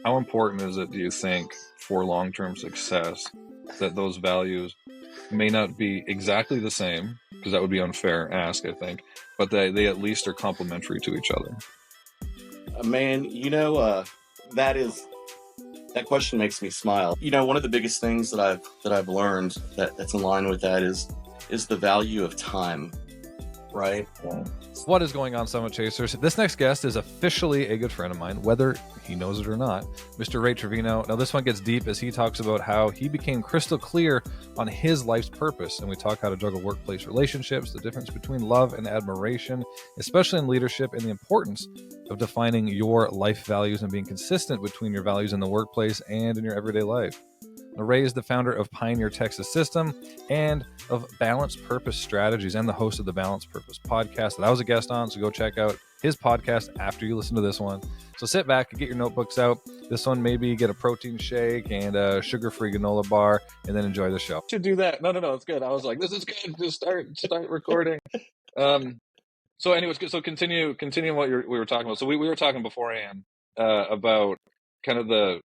How important is it, do you think, for long-term success that those values may not be exactly the same, because that would be unfair ask, I think, but they at least are complementary to each other? Man, that question makes me smile. One of the biggest things that I've learned that's in line with that is the value of time, right? What is going on, Summit Chasers? This next guest is officially a good friend of mine, whether he knows it or not, Mr. Ray Trevino. Now, this one gets deep as he talks about how he became crystal clear on his life's purpose. And we talk how to juggle workplace relationships, the difference between love and admiration, especially in leadership, and the importance of defining your life values and being consistent between your values in the workplace and in your everyday life. Ray is the founder of Pioneer Texas System and of Balanced Purpose Strategies and the host of the Balanced Purpose podcast that I was a guest on. So go check out his podcast after you listen to this one. So sit back and get your notebooks out. This one, maybe get a protein shake and a sugar-free granola bar, and then enjoy the show. Should do that. No, it's good. I was like, this is good. Just start recording. So anyways, so continue what we were talking about. So we were talking beforehand about kind of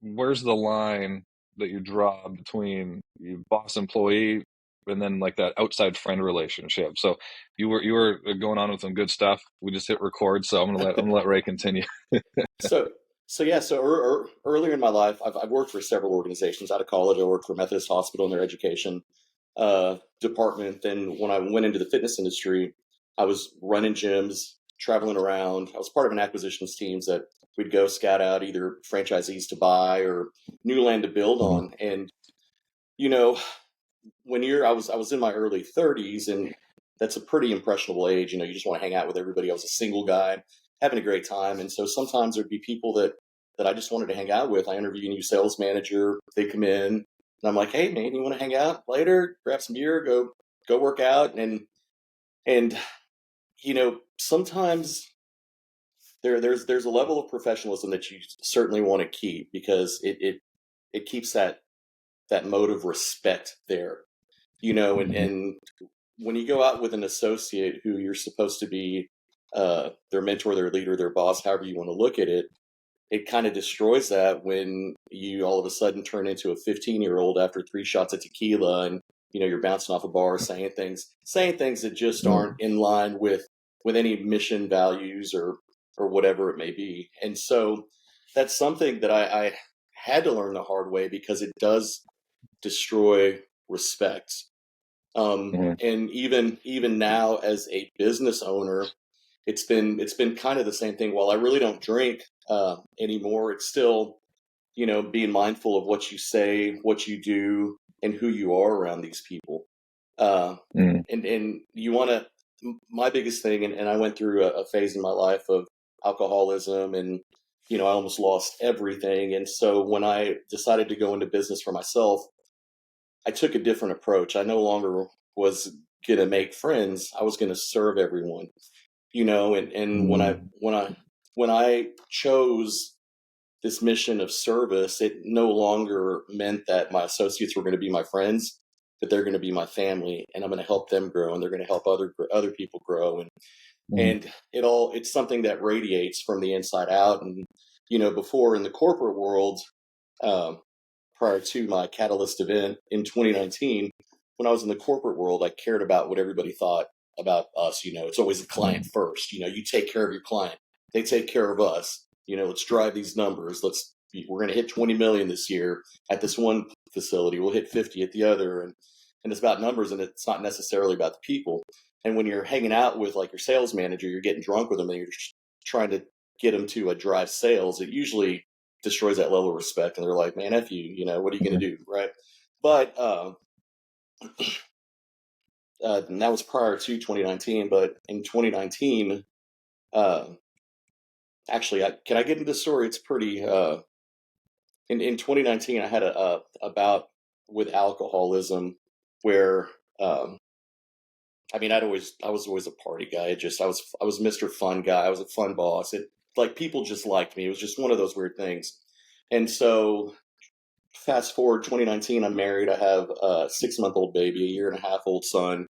where's the line that you draw between you boss employee and then like that outside friend relationship. So you were going on with some good stuff. We just hit record, so I'm gonna let Ray continue. So earlier in my life, I've worked for several organizations. Out of college, I worked for Methodist Hospital in their education department. Then when I went into the fitness industry, I was running gyms, traveling around. I was part of an acquisitions teams that we'd go scout out either franchisees to buy or new land to build on. And I was in my early 30s, and that's a pretty impressionable age. You just want to hang out with everybody. I was a single guy having a great time. And so sometimes there'd be people that I just wanted to hang out with. I interviewed a new sales manager. They come in and I'm like, hey man, you want to hang out later? Grab some beer, go work out. And sometimes there's a level of professionalism that you certainly want to keep, because it keeps that mode of respect there, and when you go out with an associate who you're supposed to be their mentor, their leader, their boss, however you want to look at it, it kind of destroys that when you all of a sudden turn into a 15-year-old after 3 shots of tequila, and you're bouncing off a bar, saying things that just aren't in line with any mission, values, or whatever it may be. And so that's something that I had to learn the hard way, because it does destroy respect. And even now as a business owner, it's been kind of the same thing. While I really don't drink anymore, it's still, being mindful of what you say, what you do, and who you are around these people. And you want to, my biggest thing, and I went through a phase in my life of alcoholism, and, I almost lost everything. And so when I decided to go into business for myself, I took a different approach. I no longer was going to make friends. I was going to serve everyone, and when I chose this mission of service, it no longer meant that my associates were going to be my friends, that they're going to be my family, and I'm going to help them grow, and they're going to help other people grow. And it's something that radiates from the inside out. And, before, in the corporate world, prior to my catalyst event in 2019, when I was in the corporate world, I cared about what everybody thought about us. It's always the client first. You take care of your client. They take care of us. Let's drive these numbers. We're going to hit 20 million this year at this one facility. We'll hit 50 at the other. And it's about numbers, and it's not necessarily about the people. And when you're hanging out with like your sales manager, you're getting drunk with them, and you're just trying to get them to drive sales, it usually destroys that level of respect. And they're like, man, F you, what are you going to do? Right. But, and that was prior to 2019, but in 2019, actually, can I get into this story? It's pretty, in 2019, I had a bout with alcoholism where, I was always a party guy. I was Mr. Fun guy. I was a fun boss. People just liked me. It was just one of those weird things. And so fast forward 2019, I'm married. I have a 6-month-old baby, a 1.5-year-old son.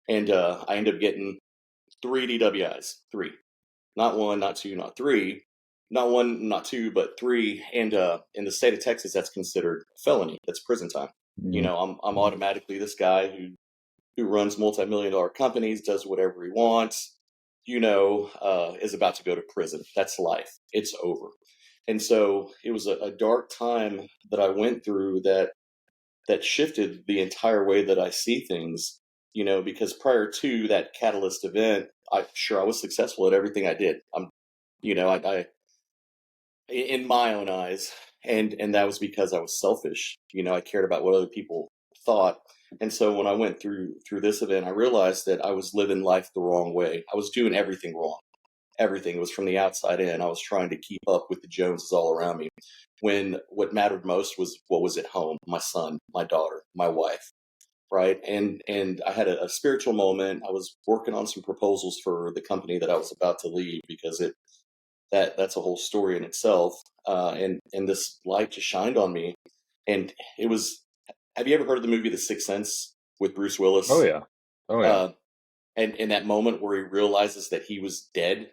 And I end up getting 3 DWIs, 3, not 1, not 2, not 3. not one, not two, but three. And in the state of Texas, that's considered felony. That's prison time. You know, I'm automatically this guy who runs multi-million-dollar companies, does whatever he wants, you know, is about to go to prison. That's life. It's over. And so it was a dark time that I went through that shifted the entire way that I see things, you know, because prior to that catalyst event, I was successful at everything I did. You know, I in my own eyes, and that was because I was selfish. You know, I cared about what other people thought. And so when I went through this event, I realized that I was living life the wrong way. I was doing everything wrong. Everything was from the outside in. I was trying to keep up with the Joneses all around me, when what mattered most was what was at home: my son, my daughter, my wife, right? And I had a spiritual moment. I was working on some proposals for the company that I was about to leave, because that's a whole story in itself. And this light just shined on me, and it was. Have you ever heard of the movie The Sixth Sense with Bruce Willis? Oh yeah. Oh yeah. And in that moment where he realizes that he was dead,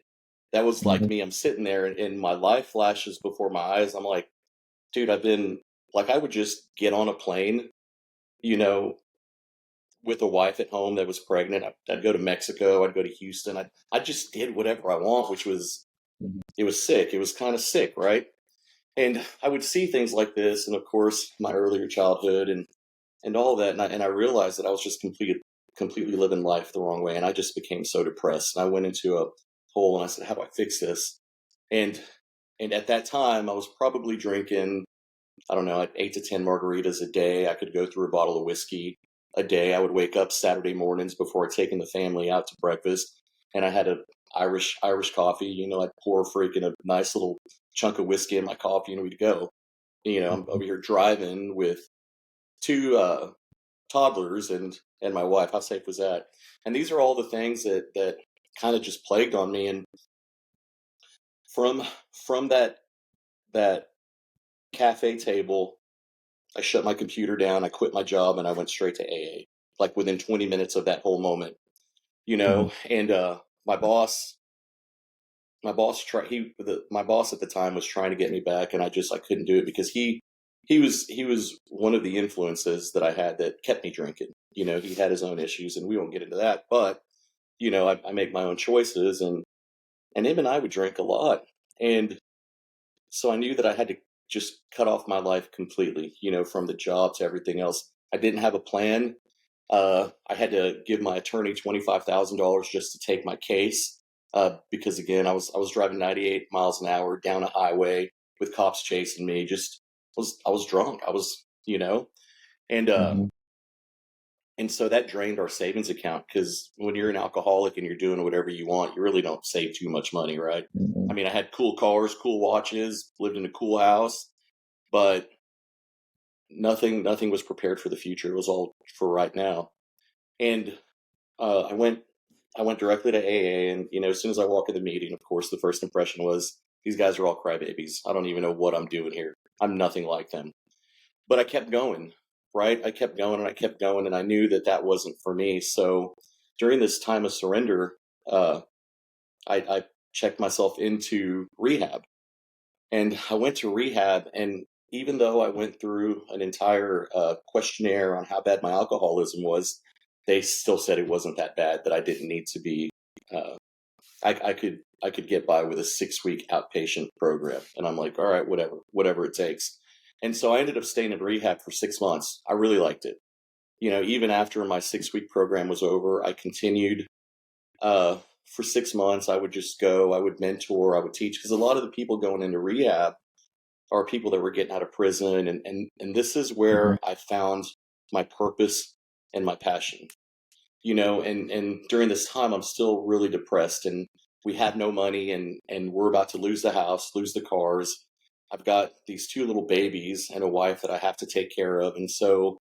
that was like me. I'm sitting there, and my life flashes before my eyes. I'm like, dude, I would just get on a plane, you know, with a wife at home that was pregnant. I'd go to Mexico. I'd go to Houston. I just did whatever I want, which was, it was sick. It was kind of sick, right? And I would see things like this, and of course, my earlier childhood and all of that, and I realized that I was just completely living life the wrong way, and I just became so depressed. And I went into a hole, and I said, "How do I fix this?" And at that time, I was probably drinking, I don't know, like 8 to 10 margaritas a day. I could go through a bottle of whiskey a day. I would wake up Saturday mornings before taking the family out to breakfast, and I had a Irish coffee. You know, I'd pour freaking a nice little chunk of whiskey in my coffee, and we'd go. You know, I'm over here driving with two toddlers and my wife. How safe was that? And these are all the things that kind of just plagued on me. And from that cafe table, I shut my computer down, I quit my job, and I went straight to AA, like within 20 minutes of that whole moment, you know. And my boss my boss at the time was trying to get me back, and I couldn't do it, because he was one of the influences that I had that kept me drinking. You know, he had his own issues, and we won't get into that, but you know, I make my own choices, and him and I would drink a lot. And so I knew that I had to just cut off my life completely, you know, from the job to everything else. I didn't have a plan. I had to give my attorney $25,000 just to take my case, because again, I was driving 98 miles an hour down a highway with cops chasing me. I was drunk. I was, you know, and and so that drained our savings account, because when you're an alcoholic and you're doing whatever you want, you really don't save too much money, right? I mean, I had cool cars, cool watches, lived in a cool house, but nothing was prepared for the future. It was all for right now. And I went directly to AA, and you know, as soon as I walk in the meeting, of course, the first impression was, these guys are all crybabies. I don't even know what I'm doing here. I'm nothing like them. But I kept going, right? I kept going, and I kept going, and I knew that wasn't for me. So during this time of surrender, I checked myself into rehab, and I went to rehab. And even though I went through an entire questionnaire on how bad my alcoholism was, they still said it wasn't that bad, that I didn't need to be. I could get by with a 6-week outpatient program, and I'm like, all right, whatever it takes. And so I ended up staying in rehab for 6 months. I really liked it. You know, even after my 6-week program was over, I continued. For 6 months, I would just go. I would mentor. I would teach, because a lot of the people going into rehab are people that were getting out of prison, and this is where I found my purpose and my passion. You know, and during this time, I'm still really depressed, and we have no money, and we're about to lose the house, lose the cars. I've got these 2 little babies and a wife that I have to take care of. And so,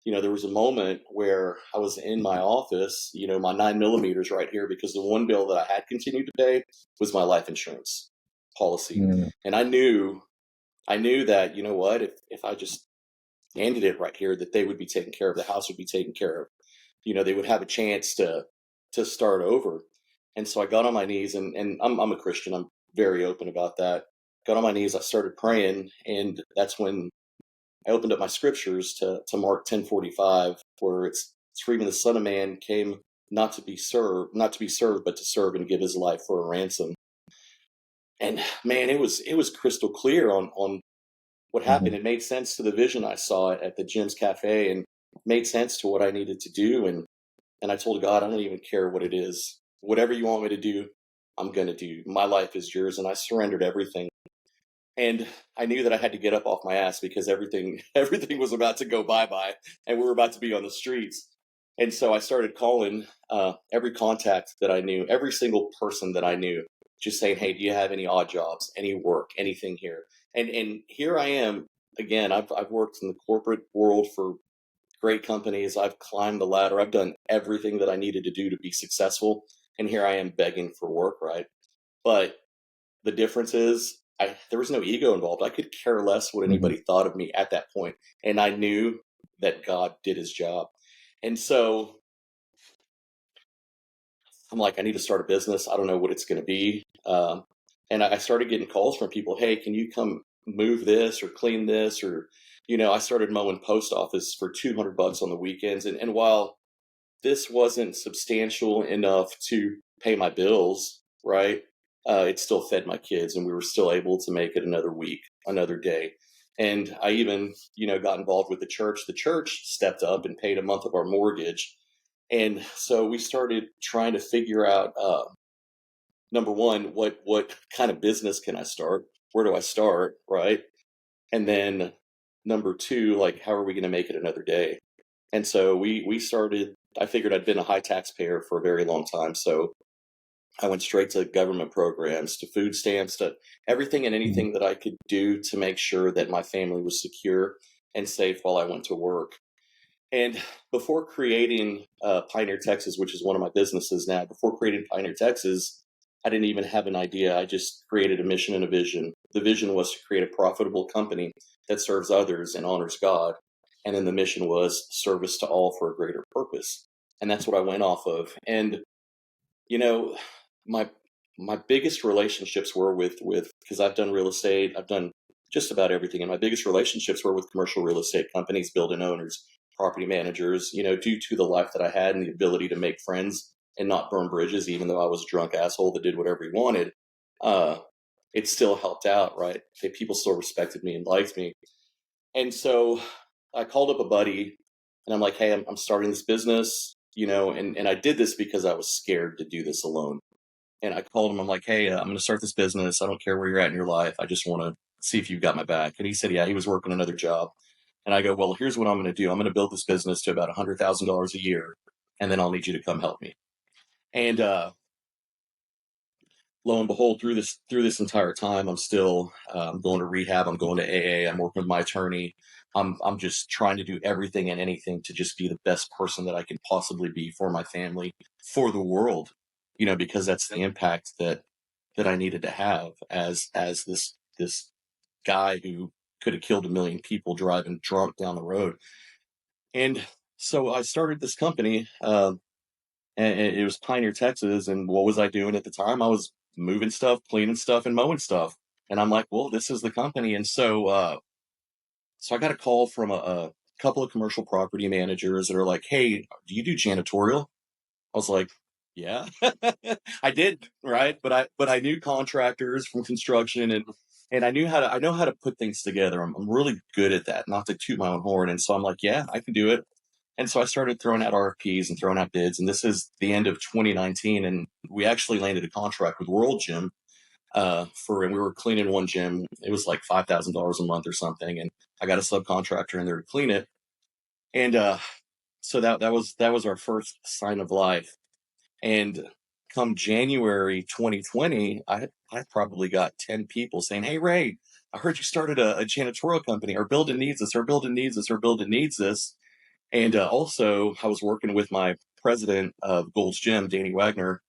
you know, there was a moment where I was in my office, you know, my 9mm right here, because the one bill that I had continued to pay was my life insurance policy. And I knew that, you know what, if I just ended it right here, that they would be taken care of, the house would be taken care of. You know, they would have a chance to start over. And so I got on my knees, and I'm a Christian. I'm very open about that. got on my knees, I started praying, and that's when I opened up my scriptures to Mark 10:45, where it's reading, the Son of Man came not to be served, but to serve and give his life for a ransom. And man, it was crystal clear on what happened. It made sense to the vision I saw at the Jim's Cafe, and made sense to what I needed to do. And I told God, I don't even care what it is. Whatever you want me to do, I'm going to do. My life is yours. And I surrendered everything. And I knew that I had to get up off my ass, because everything was about to go bye-bye, and we were about to be on the streets. And so I started calling every contact that I knew, every single person that I knew, just saying, hey, do you have any odd jobs, any work, anything here? And here I am again. I've worked in the corporate world for great companies. I've climbed the ladder. I've done everything that I needed to do to be successful. And here I am begging for work, right? But the difference is there was no ego involved. I could care less what anybody thought of me at that point. And I knew that God did his job. And so I'm like, I need to start a business. I don't know what it's going to be. And I started getting calls from people. Hey, can you come move this or clean this? Or, I started mowing post office for $200 on the weekends. And while this wasn't substantial enough to pay my bills, right? It still fed my kids, and we were still able to make it another week, another day. And I even, got involved with the church. The church stepped up and paid a month of our mortgage. And so we started trying to figure out, number one, what kind of business can I start? Where do I start, right? And then number two, like, how are we going to make it another day? And so we started. I figured I'd been a high taxpayer for a very long time, so I went straight to government programs, to food stamps, to everything and anything that I could do to make sure that my family was secure and safe while I went to work. And before creating Pioneer Texas, which is one of my businesses now, before creating Pioneer Texas, I didn't even have an idea. I just created a mission and a vision. The vision was to create a profitable company that serves others and honors God. And then the mission was service to all for a greater purpose. And that's what I went off of. And, my biggest relationships were with because I've done real estate, I've done just about everything. And my biggest relationships were with commercial real estate companies, building owners, property managers, due to the life that I had and the ability to make friends and not burn bridges, even though I was a drunk asshole that did whatever he wanted. It still helped out, right? People still respected me and liked me. And so I called up a buddy, and I'm like, hey, I'm starting this business, and I did this because I was scared to do this alone. And I called him. I'm like, hey, I'm going to start this business. I don't care where you're at in your life. I just want to see if you've got my back. And he said, yeah, he was working another job. And I go, well, here's what I'm going to do. I'm going to build this business to about $100,000 a year, and then I'll need you to come help me. And lo and behold, through this entire time, I'm still going to rehab. I'm going to AA. I'm working with my attorney. I'm just trying to do everything and anything to just be the best person that I can possibly be for my family, for the world, because that's the impact that I needed to have as this guy who could have killed 1 million people driving drunk down the road. And so I started this company, and it was Pioneer Texas. And what was I doing at the time? I was moving stuff, cleaning stuff, and mowing stuff. And I'm like, well, this is the company. And so, so I got a call from a couple of commercial property managers that are like, hey, do you do janitorial? I was like, yeah, I did. Right. But I knew contractors from construction, and I know how to put things together. I'm really good at that, not to toot my own horn. And so I'm like, yeah, I can do it. And so I started throwing out RFPs and throwing out bids. And this is the end of 2019. And we actually landed a contract with World Gym and we were cleaning one gym. It was like $5,000 a month or something. And I got a subcontractor in there to clean it. And so that was our first sign of life. And come January 2020, I probably got 10 people saying, hey, Ray, I heard you started a janitorial company. Our building needs this. Our building needs this. Our building needs this. And also, I was working with my president of Gold's Gym, Danny Wagner.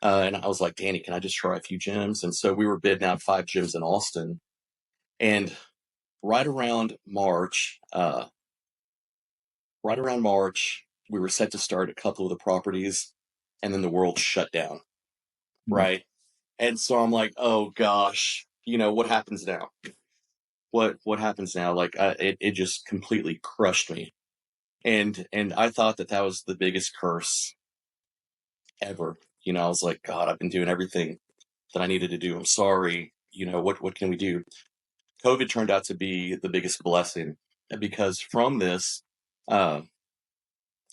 And I was like, Danny, can I just try a few gyms? And so we were bidding out 5 gyms in Austin. And right around March, we were set to start a couple of the properties, and then the world shut down. Right. And so I'm like, oh gosh, what happens now? What happens now? Like, it just completely crushed me. And I thought that was the biggest curse ever. I was like, God, I've been doing everything that I needed to do. I'm sorry. What can we do? COVID turned out to be the biggest blessing, because from this, uh,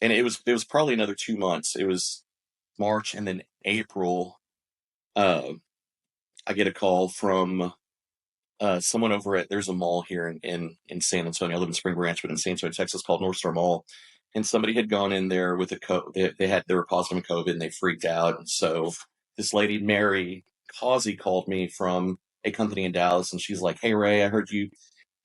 and it was probably another 2 months. It was March, and then April. Uh, I get a call from someone over at, there's a mall here in San Antonio. I live in Spring Branch, but in San Antonio, Texas, called North Star Mall. And somebody had gone in there with they were positive in COVID, and they freaked out. And so this lady, Mary Causey, called me from a company in Dallas, and she's like, "Hey Ray, I heard you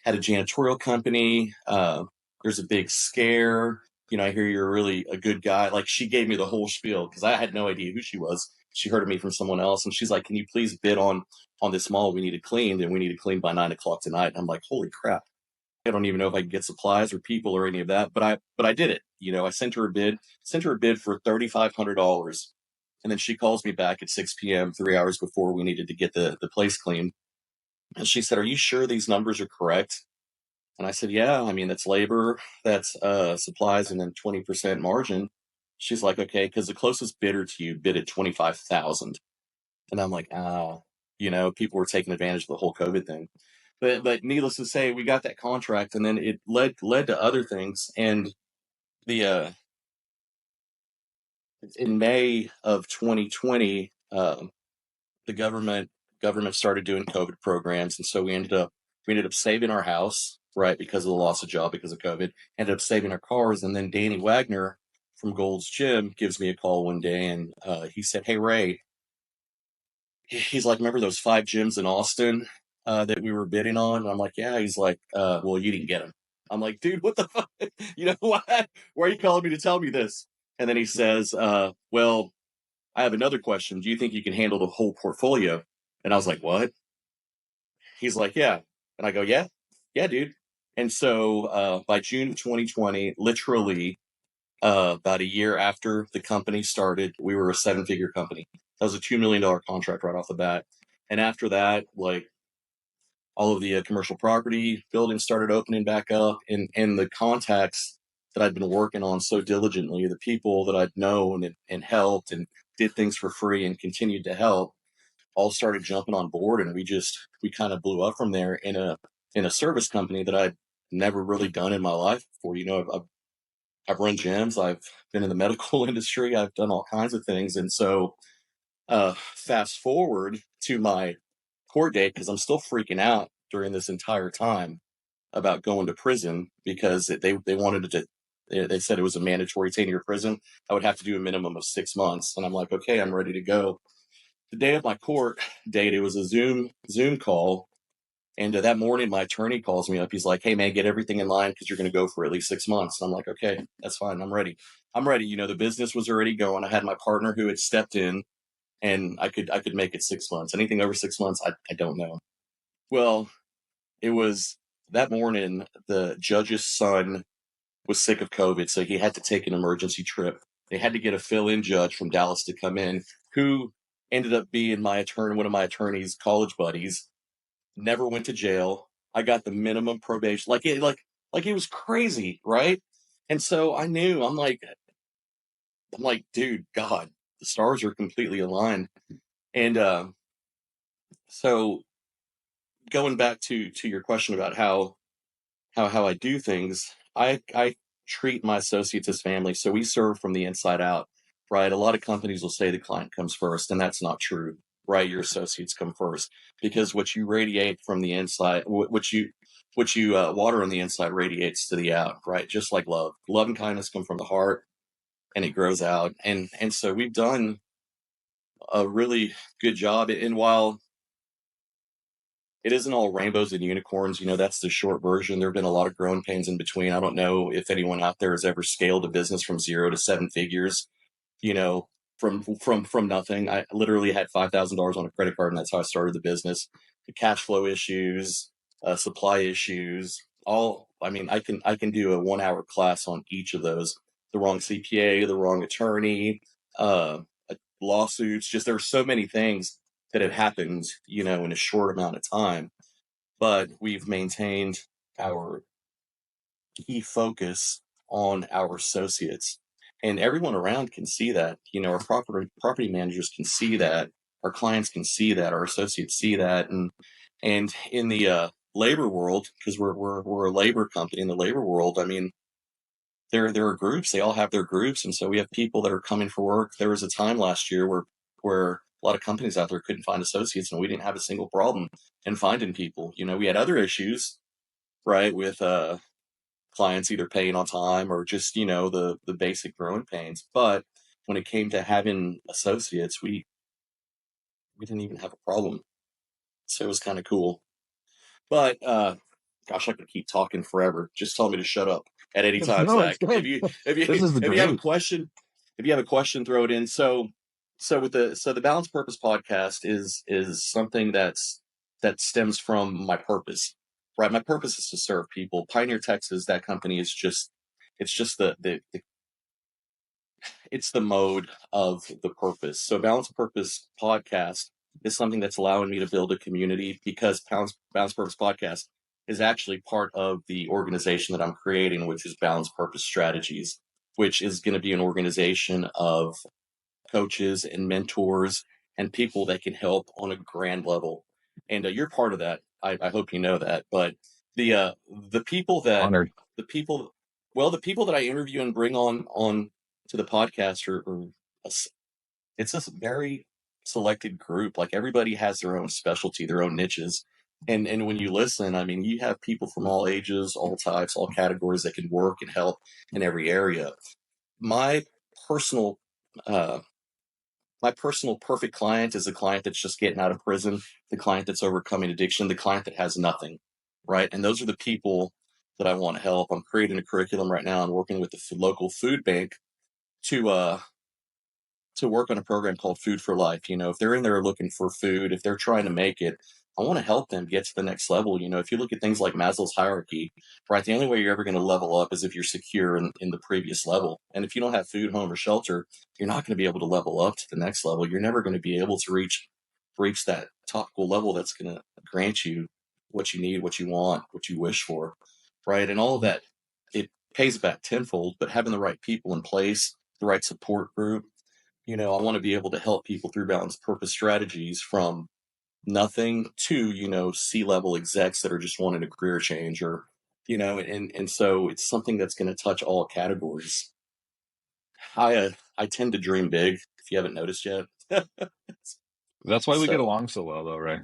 had a janitorial company. There's a big scare. I hear you're really a good guy." Like, she gave me the whole spiel, because I had no idea who she was. She heard of me from someone else, and she's like, "Can you please bid on this mall? We need it cleaned, and we need it cleaned by 9 o'clock tonight." And I'm like, holy crap. I don't even know if I can get supplies or people or any of that, but I did it. I sent her a bid for $3,500. And then she calls me back at 6 p.m., 3 hours before we needed to get the place cleaned. And she said, "Are you sure these numbers are correct?" And I said, "Yeah, I mean, that's labor, that's supplies, and then 20% margin." She's like, "Okay, because the closest bidder to you bid at 25,000. And I'm like, people were taking advantage of the whole COVID thing. But needless to say, we got that contract, and then it led to other things. And the in May of 2020, the government started doing COVID programs, and so we ended up saving our house, right, because of the loss of job because of COVID. Ended up saving our cars, and then Danny Wagner from Gold's Gym gives me a call one day, and he said, "Hey Ray," he's like, "Remember those 5 gyms in Austin that we were bidding on?" And I'm like, "Yeah." He's like, "Well, you didn't get them." I'm like, "Dude, what the fuck? Why are you calling me to tell me this?" And then he says, "Well, I have another question. Do you think you can handle the whole portfolio?" And I was like, "What?" He's like, "Yeah." And I go, "Yeah, yeah, dude." And so by June of 2020, literally about a year after the company started, we were a 7-figure company. That was a $2 million contract right off the bat. And after that, like, all of the commercial property buildings started opening back up, and the contacts that I'd been working on so diligently, the people that I'd known and helped and did things for free and continued to help, all started jumping on board. And we kind of blew up from there in a service company that I'd never really done in my life before. I've run gyms, I've been in the medical industry, I've done all kinds of things. And so fast forward to my court date, because I'm still freaking out during this entire time about going to prison, because they wanted to, they said it was a mandatory 10-year prison. I would have to do a minimum of 6 months. And I'm like, okay, I'm ready to go. The day of my court date, it was a Zoom call. And that morning, my attorney calls me up. He's like, "Hey man, get everything in line, because you're going to go for at least 6 months." And I'm like, "Okay, that's fine. I'm ready. I'm ready." The business was already going. I had my partner who had stepped in, and I could make it 6 months. Anything over 6 months, I don't know. Well, it was that morning, the judge's son was sick of COVID, so he had to take an emergency trip. They had to get a fill-in judge from Dallas to come in, who ended up being one of my attorney's college buddies. Never went to jail. I got the minimum probation. It was crazy, right? And so I knew, I'm like, dude, God, the stars are completely aligned. And so going back to your question about how I do things, I treat my associates as family. So we serve from the inside out, right? A lot of companies will say the client comes first, and that's not true, right? Your associates come first, because what you radiate from the inside, what you water on the inside radiates to the out, right? Just like love and kindness come from the heart, and it grows out. And so we've done a really good job. And while it isn't all rainbows and unicorns, that's the short version. There have been a lot of growing pains in between. I don't know if anyone out there has ever scaled a business from 0 to 7 figures, from nothing. I literally had $5,000 on a credit card, and that's how I started the business. The cash flow issues, supply issues, I can do a 1-hour class on each of those. The wrong CPA, the wrong attorney, lawsuits, just there were so many things that have happened, you know, in a short amount of time, but we've maintained our key focus on our associates, and everyone around can see that. You know, our property managers can see that, our clients can see that, our associates see that, and in the labor world, because we're a labor company. In the labor world, I mean, there are groups. They all have their groups, and so we have people that are coming for work. There was a time last year where a lot of companies out there couldn't find associates, and we didn't have a single problem in finding people. You know, we had other issues, right, with clients either paying on time or just, you know, the basic growing pains. But when it came to having associates, we didn't even have a problem. So it was kind of cool. But gosh, I could keep talking forever. Just tell me to shut up at any time, No, Zach. it's good. This is If you have a great. question, throw it in. So the Balance Purpose podcast is something that stems from my purpose. Right. My purpose is to serve people. Pioneer Texas, that company is just, it's just it's the mode of the purpose. So Balance Purpose podcast is something that's allowing me to build a community, because Balance Purpose podcast is actually part of the organization that I'm creating, which is Balance Purpose Strategies, which is going to be an organization of coaches and mentors and people that can help on a grand level. And you're part of that. I hope you know that. But the people that Honored. the people the people that I interview and bring on to the podcast are it's a very selected group. Like, everybody has their own specialty, their own niches. And when you listen, I mean, you have people from all ages, all types, all categories that can work and help in every area. My personal perfect client is a client that's just getting out of prison, the client that's overcoming addiction, the client that has nothing, right? And those are the people that I want to help. I'm creating a curriculum right now. I'm working with the local food bank to work on a program called Food for Life. You know, if they're in there looking for food, if they're trying to make it, I want to help them get to the next level. You know, if you look at things like Maslow's hierarchy, right, the only way you're ever going to level up is if you're secure in the previous level. And if you don't have food, home, or shelter, you're not going to be able to level up to the next level. You're never going to be able to reach that topical level that's going to grant you what you need, what you want, what you wish for, right? And all of that, it pays back tenfold. But having the right people in place, the right support group, you know, I want to be able to help people through Balanced Purpose Strategies from nothing to, you know, C-level execs that are just wanting a career change, or, you know, and so it's something that's going to touch all categories. I tend to dream big, if you haven't noticed yet. That's why we get along so well, though, right?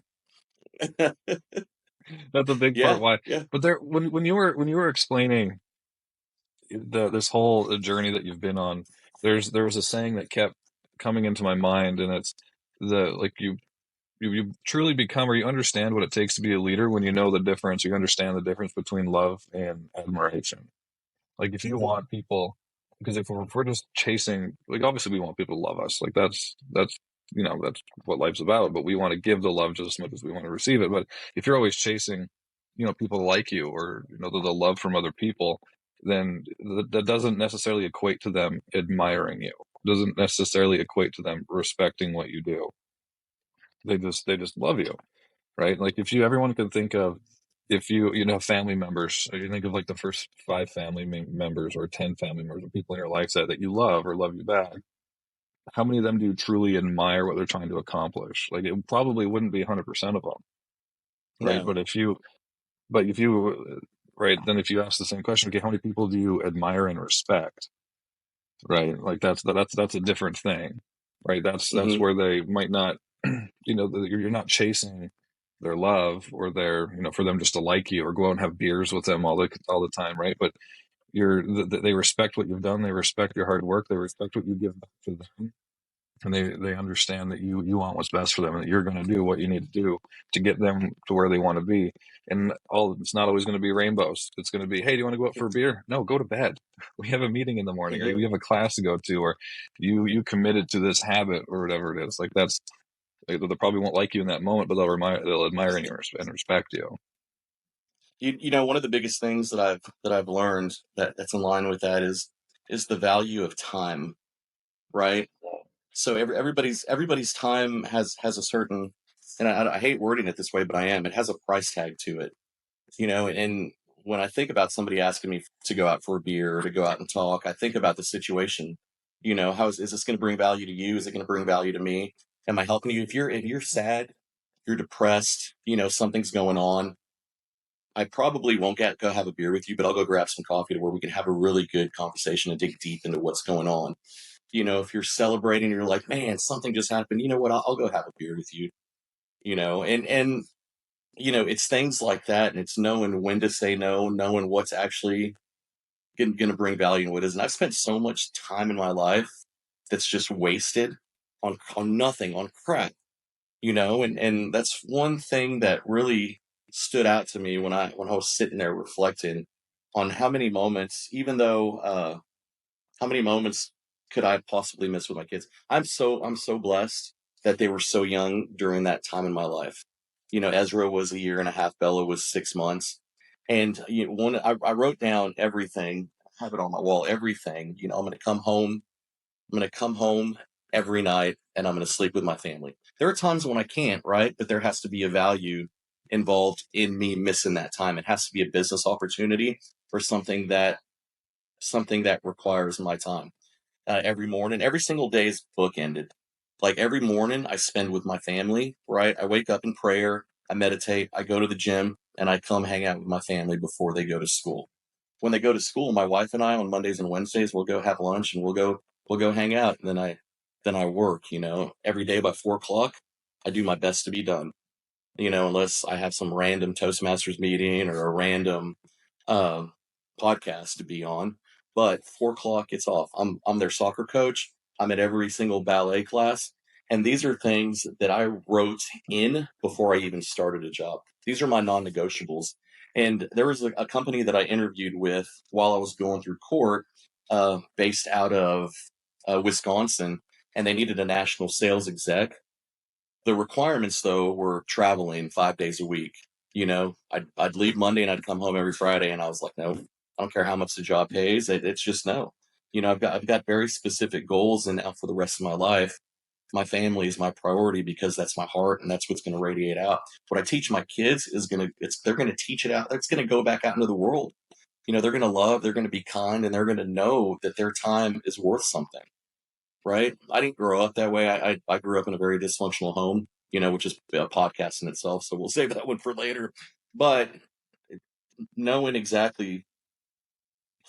That's a big part Yeah, why. yeah. But there, when you were explaining this whole journey that you've been on, there was a saying that kept coming into my mind, and it's you truly become, or you understand what it takes to be a leader when you know the difference. You understand the difference between love and admiration. Like, if you want people, because if we're just chasing, like, obviously we want people to love us. Like, that's you know, that's what life's about. But we want to give the love just as much as we want to receive it. But if you're always chasing, you know, people to like you, or, you know, the love from other people, then that doesn't necessarily equate to them admiring you. It doesn't necessarily equate to them respecting what you do. They just love you, right? Like, if everyone could think of, if you know, family members, or you think of like the first 5 family members or 10 family members or people in your life that you love or love you back, how many of them do you truly admire what they're trying to accomplish? Like, it probably wouldn't be 100% of them, right? No. But if you right, then if you ask the same question, okay, how many people do you admire and respect, right? Like, that's a different thing, right? That's Mm-hmm. where they might not, you know, you're not chasing their love, or their, you know, for them just to like you or go out and have beers with them all the time, right? But they respect what you've done, they respect your hard work, they respect what you give back to them, and they understand that you want what's best for them, and that you're going to do what you need to do to get them to where they want to be. And it's not always going to be rainbows. It's going to be, hey, do you want to go out for a beer? No, go to bed. We have a meeting in the morning, or Yeah. we have a class to go to, or you committed to this habit, or whatever it is. Like, that's, they probably won't like you in that moment, but they'll admire you and respect you. You know, one of the biggest things that I've learned that's in line with that is the value of time, right? So everybody's time has a certain and I hate wording it this way, but I am. It has a price tag to it, and when I think about somebody asking me to go out for a beer or to go out and talk, I think about the situation. How is this going to bring value to you? Is it going to bring value to me? Am I helping you? If you're sad, you're depressed, something's going on, I probably won't go have a beer with you, but I'll go grab some coffee to where we can have a really good conversation and dig deep into what's going on. If you're celebrating, you're like, man, something just happened. You know what? I'll go have a beer with you. And it's things like that, and it's knowing when to say no, knowing what's actually going to bring value and what isn't. I've spent so much time in my life that's just wasted on nothing, on crap. And that's one thing that really stood out to me when I was sitting there reflecting on how many moments, even though how many moments could I possibly miss with my kids. I'm so blessed that they were so young during that time in my life. Ezra was a year and a half, Bella was 6 months, and I wrote down everything. I have it on my wall, everything. I'm going to come home every night and I'm going to sleep with my family. There are times when I can't, right? But there has to be a value involved in me missing that time. It has to be a business opportunity or something that requires my time. Every morning, every single day is bookended. Like every morning I spend with my family, right? I wake up in prayer, I meditate, I go to the gym, and I come hang out with my family before they go to school. When they go to school, my wife and I on Mondays and Wednesdays, we'll go have lunch and we'll go hang out. And then I work, every day by 4 o'clock, I do my best to be done, unless I have some random Toastmasters meeting or a random um, podcast to be on. But 4 o'clock, it's off. I'm their soccer coach. I'm at every single ballet class. And these are things that I wrote in before I even started a job. These are my non-negotiables. And there was a company that I interviewed with while I was going through court, based out of Wisconsin, and they needed a national sales exec. The requirements, though, were traveling 5 days a week. I'd leave Monday and I'd come home every Friday, and I was like, no, I don't care how much the job pays. It's just no. I've got very specific goals, and now for the rest of my life, my family is my priority because that's my heart and that's what's going to radiate out. What I teach my kids they're going to teach it out. It's going to go back out into the world. They're going to love, they're going to be kind, and they're going to know that their time is worth something. Right? I didn't grow up that way. I grew up in a very dysfunctional home, which is a podcast in itself. So we'll save that one for later. But knowing exactly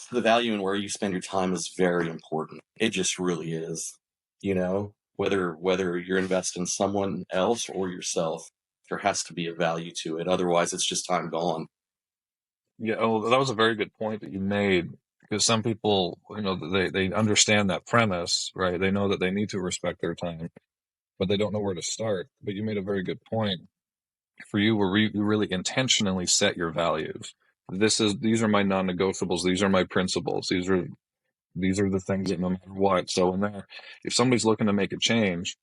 the value and where you spend your time is very important. It just really is. Whether you're investing in someone else or yourself, there has to be a value to it. Otherwise, it's just time gone. Yeah, that was a very good point that you made, because some people, they understand that premise, right? They know that they need to respect their time, but they don't know where to start. But you made a very good point. For you, where you really intentionally set your values. These are my non-negotiables. These are my principles. These are the things that no matter what. So if somebody's looking to make a change,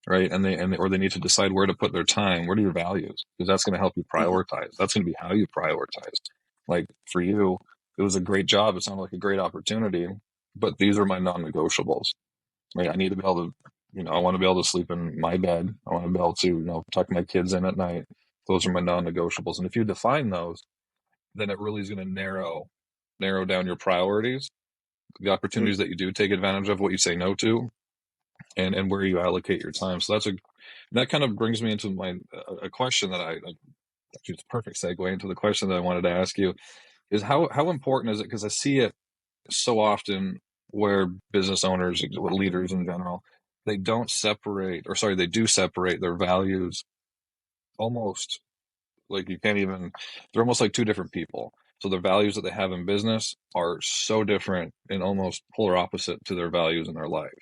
right, or they need to decide where to put their time, what are your values? Because that's going to help you prioritize. That's going to be how you prioritize. Like for you, it was a great job. It sounded like a great opportunity, but these are my non-negotiables. Right? I need to be able to, I want to be able to sleep in my bed. I want to be able to, tuck my kids in at night. Those are my non-negotiables. And if you define those, then it really is going to narrow down your priorities, the opportunities that you do take advantage of, what you say no to, and where you allocate your time. So that kind of brings me into a question that actually it's a perfect segue into the question that I wanted to ask you is how important is it? Because I see it so often where business owners, leaders in general, they do separate their values almost like they're almost like two different people. So the values that they have in business are so different and almost polar opposite to their values in their life.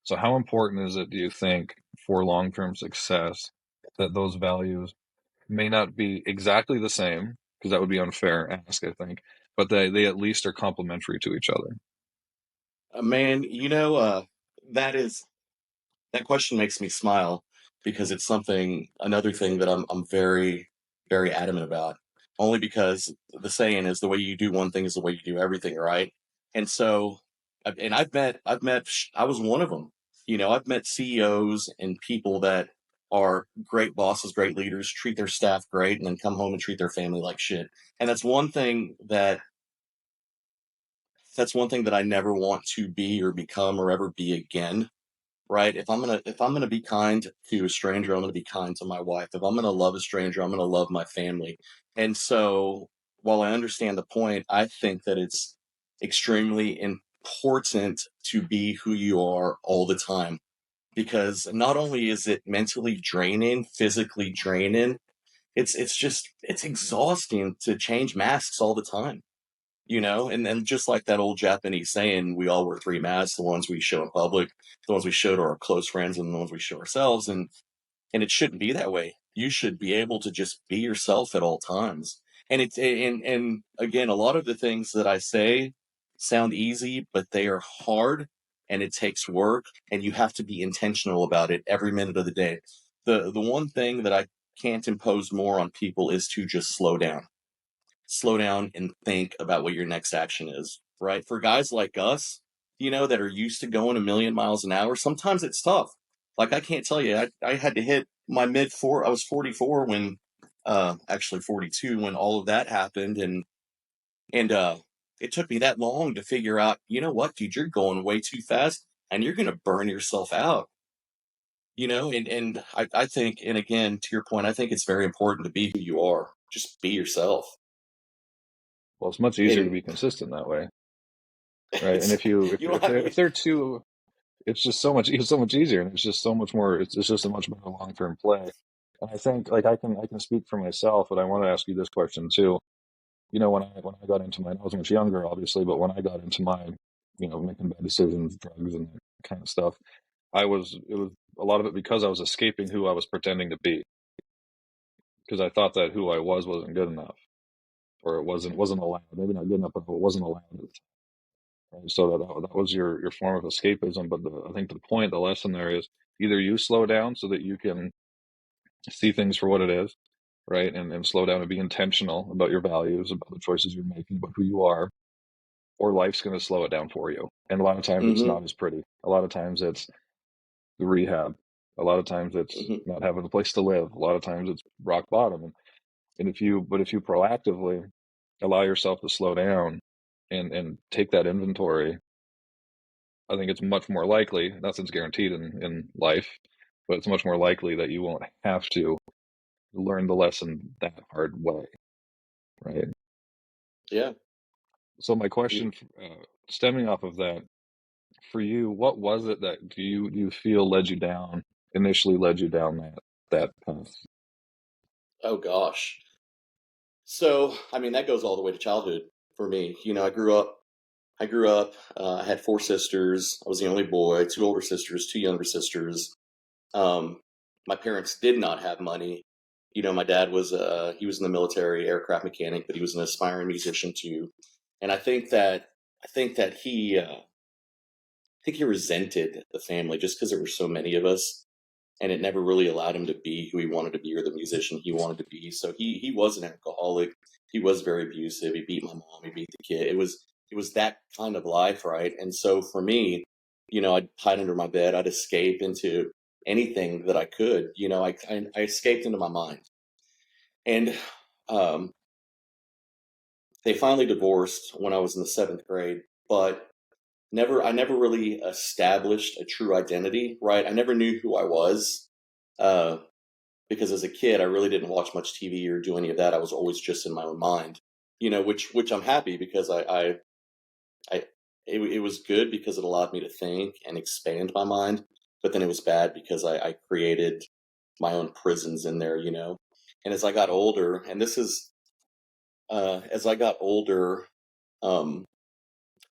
So how important is it, do you think, for long-term success that those values may not be exactly the same, because that would be unfair ask, I think, but they at least are complementary to each other? Man, that question makes me smile because it's another thing that I'm very, very adamant about. Only because the saying is the way you do one thing is the way you do everything, right? And so, and I was one of them. I've met CEOs and people that are great bosses, great leaders, treat their staff great, and then come home and treat their family like shit. And that's one thing that I never want to be or become or ever be again. Right? If I'm gonna be kind to a stranger, I'm gonna be kind to my wife. If I'm gonna love a stranger, I'm gonna love my family. And so, while I understand the point, I think that it's extremely important to be who you are all the time, because not only is it mentally draining, physically draining, it's exhausting to change masks all the time. And just like that old Japanese saying, we all wear three masks: the ones we show in public, the ones we show to our close friends, and the ones we show ourselves. And it shouldn't be that way. You should be able to just be yourself at all times. And again, a lot of the things that I say sound easy, but they are hard, and it takes work, and you have to be intentional about it every minute of the day. The one thing that I can't impose more on people is to just slow down and think about what your next action is, right? For guys like us, that are used to going a million miles an hour, sometimes it's tough. Like, I can't tell you, I had to hit my I was 44 when, actually 42 when all of that happened. And it took me that long to figure out, you know what, dude, you're going way too fast and you're going to burn yourself out. And I think, and again, to your point, I think it's very important to be who you are. Just be yourself. Well, it's much easier to And be consistent that way, right? And if you don't have if they're too, it's just so much easier, and it's just so much more. It's just a much better long term play. And I think, like, I can speak for myself, but I want to ask you this question too. When I got into I was much younger, obviously, but when I got into my, making bad decisions, drugs, and that kind of stuff, it was a lot of it because I was escaping who I was pretending to be, because I thought that who I wasn't good enough, or it wasn't allowed. Maybe not good enough, but it wasn't allowed. Right? So that was your form of escapism. But I think the lesson there is, either you slow down so that you can see things for what it is, right? And slow down and be intentional about your values, about the choices you're making, about who you are, or life's going to slow it down for you. And a lot of times it's hmm not as pretty. A lot of times it's the rehab. A lot of times it's hmm not having a place to live. A lot of times it's rock bottom. And if you proactively allow yourself to slow down and take that inventory, I think it's much more likely, nothing's guaranteed in life, but it's much more likely that you won't have to learn the lesson that hard way, right? Yeah. So my You, question, stemming off of that, for you, what was it that do you feel initially led you down that path? oh gosh. So, I mean, that goes all the way to childhood for me. I grew up, I had four sisters. I was the only boy, two older sisters, two younger sisters. Um, my parents did not have money. My dad he was in the military, aircraft mechanic, but he was an aspiring musician too. And I think that he resented the family just because there were so many of us, and it never really allowed him to be who he wanted to be or the musician he wanted to be. So he was an alcoholic. He was very abusive. He beat my mom. He beat the kid. It was that kind of life, right? And so for me, I'd hide under my bed. I'd escape into anything that I could. I escaped into my mind. And um, they finally divorced when I was in the seventh grade, but I never really established a true identity, right? I never knew who I was. Uh, because as a kid, I really didn't watch much TV or do any of that. I was always just in my own mind, which I'm happy, because it was good because it allowed me to think and expand my mind. But then it was bad because I created my own prisons in there. And as I got older, and this is, as I got older, um,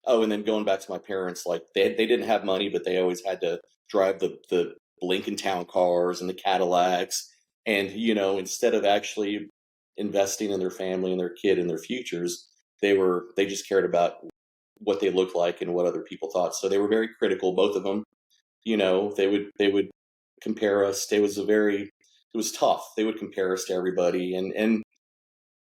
oh, and then going back to my parents, like they didn't have money, but they always had to drive the Lincoln Town cars and the Cadillacs. And, instead of actually investing in their family and their kid and their futures, they just cared about what they looked like and what other people thought. So they were very critical, both of them. They would compare us. It was tough. They would compare us to everybody, and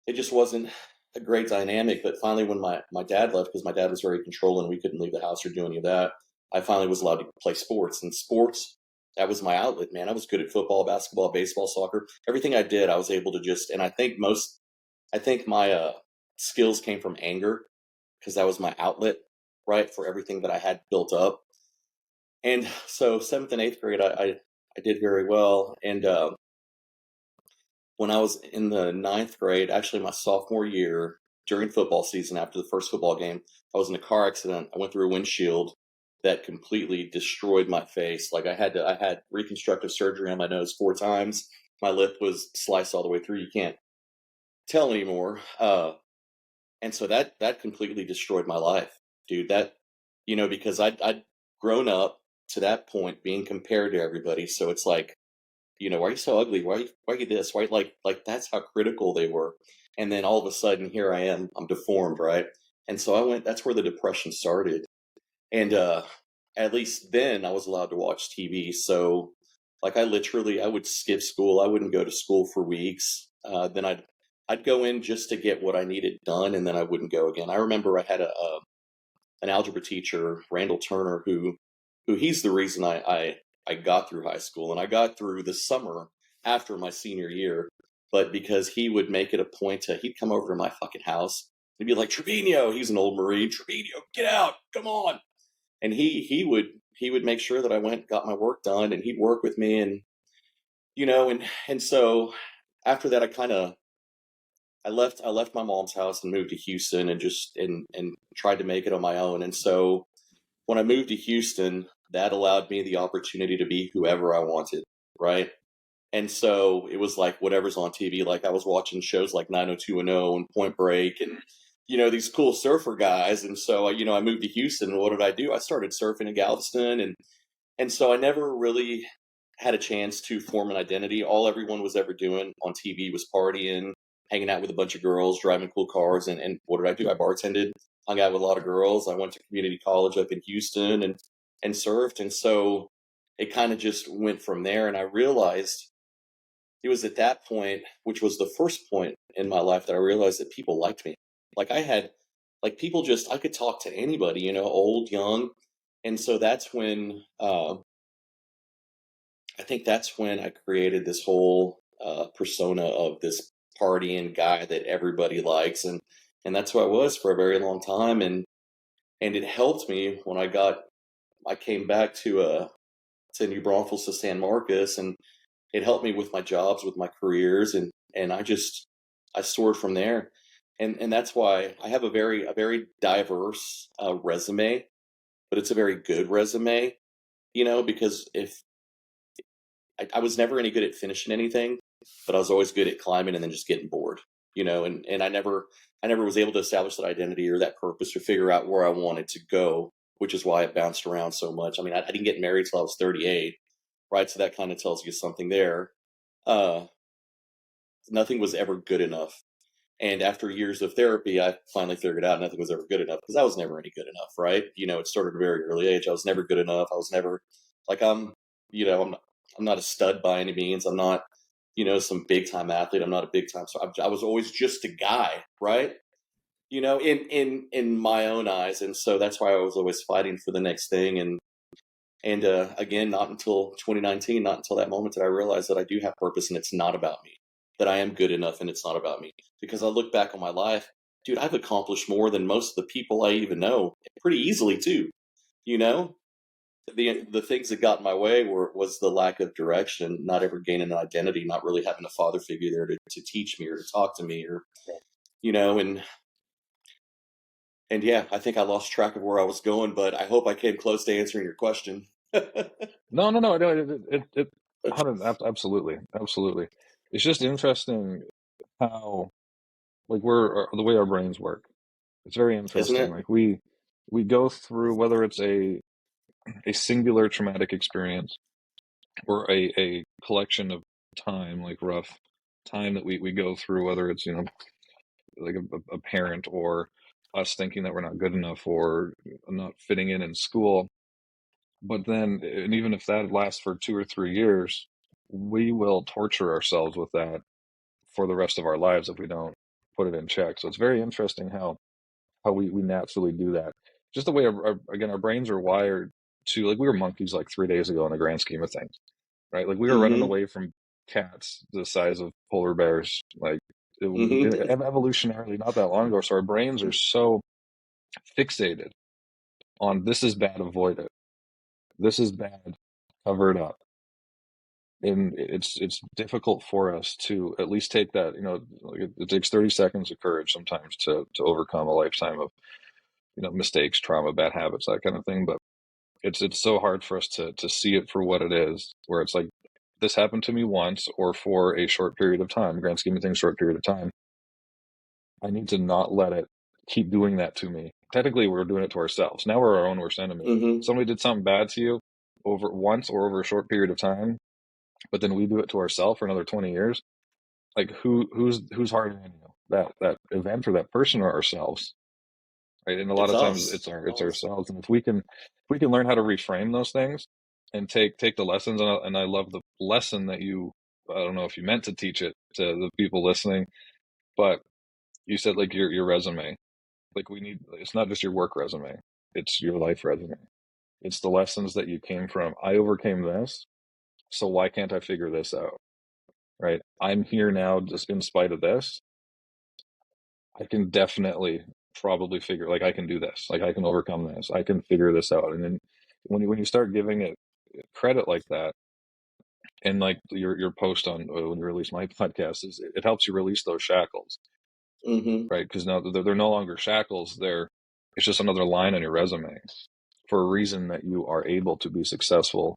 it just wasn't a great dynamic. But finally, when my dad left, because my dad was very controlling, we couldn't leave the house or do any of that, I finally was allowed to play sports. And sports that was my outlet, man. I was good at football, basketball, baseball, soccer. Everything I did, I was able to just, and I think my skills came from anger because that was my outlet, right, for everything that I had built up. And so seventh and eighth grade, I did very well. And when I was in the ninth grade, actually my sophomore year, during football season, after the first football game, I was in a car accident. I went through a windshield that completely destroyed my face. Like I had reconstructive surgery on my nose 4 times. My lip was sliced all the way through. You can't tell anymore. And so that completely destroyed my life, dude. That, because I'd grown up to that point being compared to everybody. So it's like, why are you so ugly? Why are you this? Why, like that's how critical they were. And then all of a sudden here I am, I'm deformed, right? And so that's where the depression started. And at least then I was allowed to watch TV. So like I would skip school. I wouldn't go to school for weeks. Then I'd go in just to get what I needed done, and then I wouldn't go again. I remember I had an algebra teacher, Randall Turner, who he's the reason I got through high school, and I got through the summer after my senior year. But because he would make it a point he'd come over to my fucking house. He'd be like, Trevino, he's an old Marine. Trevino, get out, come on. And he would make sure that I went, got my work done, and he'd work with me, and and so after that I left my mom's house and moved to Houston and just and tried to make it on my own. And so when I moved to Houston, that allowed me the opportunity to be whoever I wanted, right? And so it was like whatever's on TV. Like I was watching shows like 90210 and Point Break and these cool surfer guys. And so I moved to Houston, and what did I do? I started surfing in Galveston, and so I never really had a chance to form an identity. All everyone was ever doing on TV was partying, hanging out with a bunch of girls, driving cool cars. And what did I do? I bartended, hung out with a lot of girls. I went to community college up in Houston and surfed. And so it kind of just went from there. And I realized it was at that point, which was the first point in my life, that I realized that people liked me. Like people I could talk to anybody, old, young. And so that's when, I think that's when I created this whole persona of this partying guy that everybody likes, and that's who I was for a very long time, and it helped me when I came back to New Braunfels to San Marcos, and it helped me with my jobs, with my careers, and I soared from there, and that's why I have a very diverse resume, but it's a very good resume, because if I was never any good at finishing anything, but I was always good at climbing and then just getting bored, and I never was able to establish that identity or that purpose or figure out where I wanted to go, which is why I bounced around so much. I mean, I didn't get married till I was 38, right? So that kind of tells you something there. Uh, Nothing was ever good enough. And after years of therapy, I finally figured out nothing was ever good enough because I was never any good enough, right? It started at a very early age. I was never good enough. I was never like I'm not a stud by any means. I'm not, some big time athlete. I'm not a big time. So I was always just a guy, right? In my own eyes, and so that's why I was always fighting for the next thing. And again, not until 2019, not until that moment did I realize that I do have purpose, and it's not about me. That I am good enough, and it's not about me. Because I look back on my life, dude, I've accomplished more than most of the people I even know, pretty easily too. You know, the things that got in my way was the lack of direction, not ever gaining an identity, not really having a father figure there to teach me or to talk to me, or and yeah, I think I lost track of where I was going, but I hope I came close to answering your question. No, absolutely, absolutely. It's just interesting how, like, the way our brains work. It's very Isn't interesting. it? Like we go through, whether it's a singular traumatic experience or a collection of time, like rough time that we go through, whether it's, like a parent or us thinking that we're not good enough or not fitting in school. But then, and even if that lasts for 2 or 3 years, we will torture ourselves with that for the rest of our lives if we don't put it in check. So it's very interesting how we naturally do that. Just the way again, our brains are wired to, like, we were monkeys like 3 days ago in the grand scheme of things, right? Like, we were running Mm-hmm. away from cats the size of polar bears, like, Mm-hmm. evolutionarily not that long ago. So our brains are so fixated on this is bad, avoid it. This is bad, cover it up. And it's difficult for us to at least take that, like it takes 30 seconds of courage sometimes to overcome a lifetime of, mistakes, trauma, bad habits, that kind of thing. But it's so hard for us to see it for what it is, where it's like, this happened to me once or for a short period of time, grand scheme of things, short period of time. I need to not let it keep doing that to me. Technically, we're doing it to ourselves. Now we're our own worst enemy. Mm-hmm. Somebody did something bad to you over once or over a short period of time, but then we do it to ourselves for another 20 years. Like, who's harder on you? That event or that person or ourselves? Right. And a lot It's of times us. it's ourselves. And if we can learn how to reframe those things and take the lessons, and I love the lesson that I don't know if you meant to teach it to the people listening, but you said, like, your resume. Like, it's not just your work resume, it's your life resume. It's the lessons that you came from. I overcame this, so why can't I figure this out? Right? I'm here now just in spite of this. I can definitely probably figure, like, I can do this. Like, I can overcome this. I can figure this out. And then when you start giving it credit like that, and like your post on when you release my podcast, is it helps you release those shackles, Mm-hmm. right? Because now they're no longer shackles. It's just another line on your resume for a reason that you are able to be successful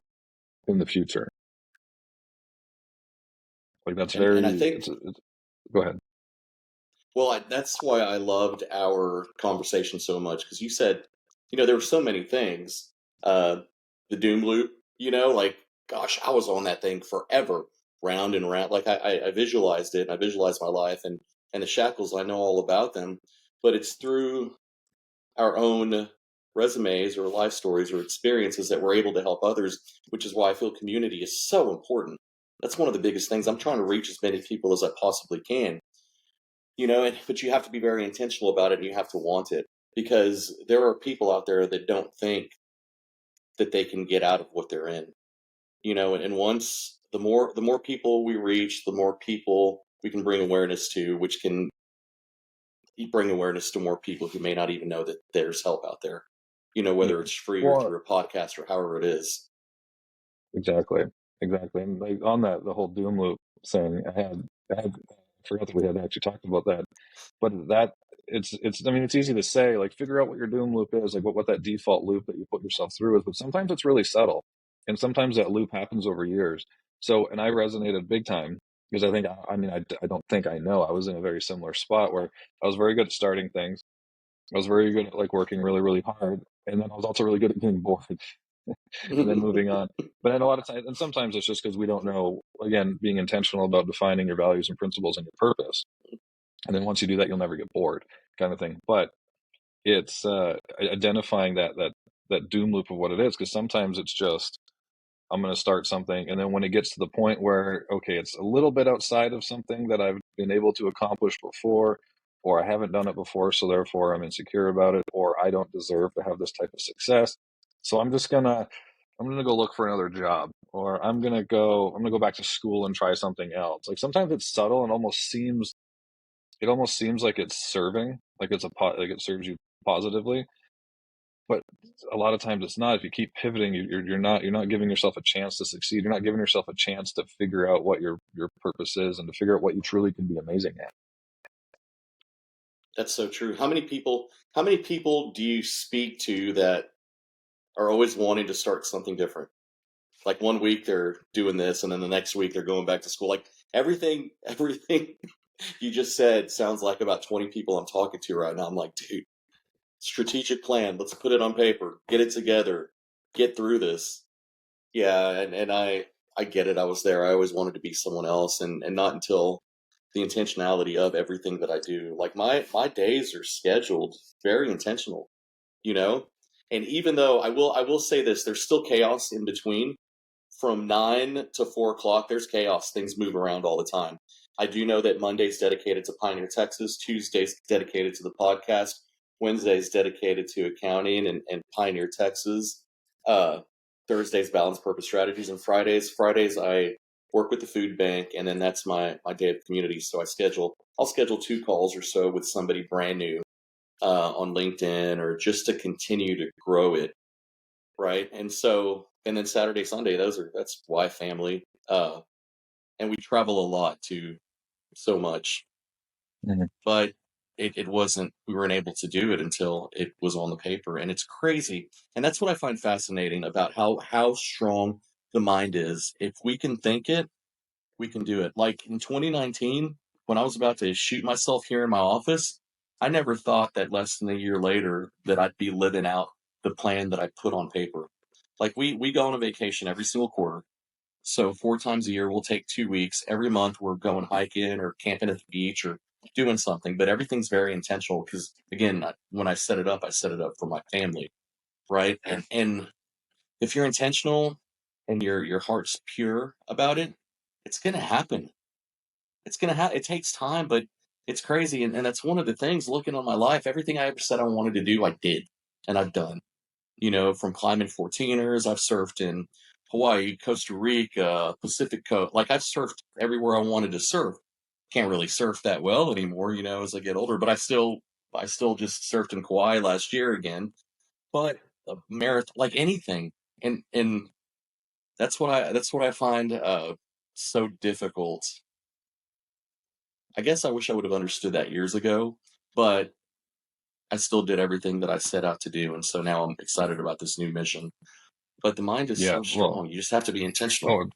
in the future. Like, that's And I very, think, go ahead. well, that's why I loved our conversation so much, because you said, there were so many things. The doom loop, like, gosh, I was on that thing forever, round and round. Like, I visualized it, and I visualized my life, and the shackles, I know all about them, but it's through our own resumes or life stories or experiences that we're able to help others, which is why I feel community is so important. That's one of the biggest things. I'm trying to reach as many people as I possibly can, but you have to be very intentional about it, and you have to want it, because there are people out there that don't think that they can get out of what they're in, and once the more people we reach, the more people we can bring awareness to, which can bring awareness to more people who may not even know that there's help out there, Yeah. whether it's free or Well, through a podcast or however it is. exactly, exactly. And like, on that, the whole doom loop thing, I forgot that we had actually talked about that. But I mean, it's easy to say, like, figure out what your doom loop is, like what that default loop that you put yourself through is. But sometimes it's really subtle, and sometimes that loop happens over years. So, and I resonated big time, because I don't think I know. I was in a very similar spot where I was very good at starting things. I was very good at, like, working really, really hard, and then I was also really good at getting bored and then moving on. But then a lot of times, and sometimes it's just because we don't know, again, being intentional about defining your values and principles and your purpose. And then once you do that, you'll never get bored, kind of thing. But it's identifying that doom loop of what it is, because sometimes it's just, I'm going to start something, and then when it gets to the point where, okay, it's a little bit outside of something that I've been able to accomplish before, or I haven't done it before, so therefore I'm insecure about it, or I don't deserve to have this type of success, so I'm gonna go look for another job, or I'm gonna go back to school and try something else. Like, sometimes it's subtle and almost seems like it's serving, like like it serves you positively, but a lot of times it's not. If you keep pivoting, you're not giving yourself a chance to succeed. You're not giving yourself a chance to figure out what your purpose is, and to figure out what you truly can be amazing at. That's so true. How many people do you speak to that are always wanting to start something different? Like, one week they're doing this, and then the next week they're going back to school. Like, everything you just said sounds like about 20 people I'm talking to right now. I'm like, dude, strategic plan. Let's put it on paper. Get it together. Get through this. Yeah, and I get it. I was there. I always wanted to be someone else, and not until the intentionality of everything that I do. Like, my days are scheduled very intentional, you know? And even though I will say this, there's still chaos in between. From 9 to 4 o'clock, there's chaos. Things move around all the time. I do know that Monday's dedicated to Pioneer, Texas. Tuesday's dedicated to the podcast. Wednesday's dedicated to accounting and Pioneer, Texas. Thursdays, balance purpose strategies, and Fridays I work with the food bank, and then that's my day of community. So I'll schedule 2 calls or so with somebody brand new on LinkedIn, or just to continue to grow it, right? And then Saturday, Sunday, that's why family, and we travel a lot too, so much. Mhm. But it wasn't, we weren't able to do it until it was on the paper, and it's crazy. And that's what I find fascinating about how strong the mind is. If we can think it, we can do it. Like in 2019, when I was about to shoot myself here in my office, I never thought that less than a year later that I'd be living out the plan that I put on paper. Like we go on a vacation every single quarter. So 4 times a year, we'll take 2 weeks. Every month, we're going hiking or camping at the beach or doing something. But everything's very intentional because, again, when I set it up for my family, right? And if you're intentional and your heart's pure about it, it's gonna happen. It's gonna happen. It takes time, but it's crazy. And that's one of the things. Looking on my life, everything I ever said I wanted to do, I did, and I've done. From climbing 14ers, I've surfed in Hawaii, Costa Rica, Pacific Coast. Like I've surfed everywhere I wanted to surf. Can't really surf that well anymore, as I get older, but I still just surfed in Kauai last year again. But a marathon, like anything. And that's what I find so difficult. I guess I wish I would have understood that years ago, but I still did everything that I set out to do. And so now I'm excited about this new mission. But the mind is Yeah, so well, strong. You just have to be intentional. oh,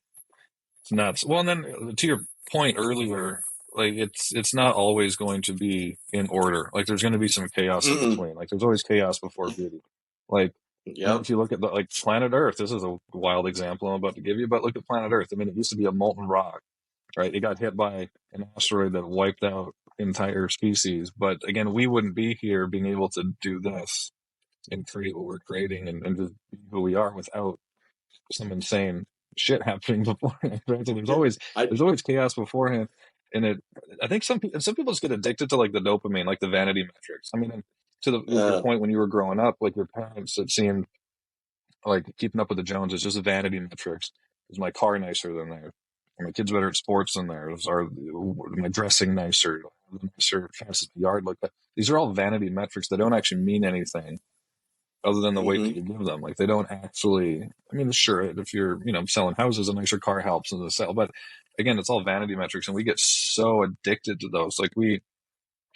it's nuts. Well, and then to your point earlier, like it's not always going to be in order. Like there's going to be some chaos in Mm-mm. between. Like there's always chaos before beauty. Like, and Yep. if you look at like planet Earth, this is a wild example I'm about to give you, but look at planet Earth. I mean, it used to be a molten rock, right? It got hit by an asteroid that wiped out entire species. But again, we wouldn't be here being able to do this and create what we're creating and just be who we are without some insane shit happening beforehand. Right? So Yeah. I. there's always chaos beforehand, and I think some people just get addicted to like the dopamine, like the vanity metrics. I mean, to your Uh, point, when you were growing up, like your parents, it seemed like keeping up with the Joneses, just vanity metrics. Is my car nicer than theirs? Are my kids better at sports than theirs? Are my dressing nicer? Nicer, fastest yard like that. These are all vanity metrics that don't actually mean anything other than the weight that mm-hmm. you give them. Like they don't actually. I mean, sure, if you're selling houses, a nicer car helps in the sale, but again, it's all vanity metrics, and we get so addicted to those. Like we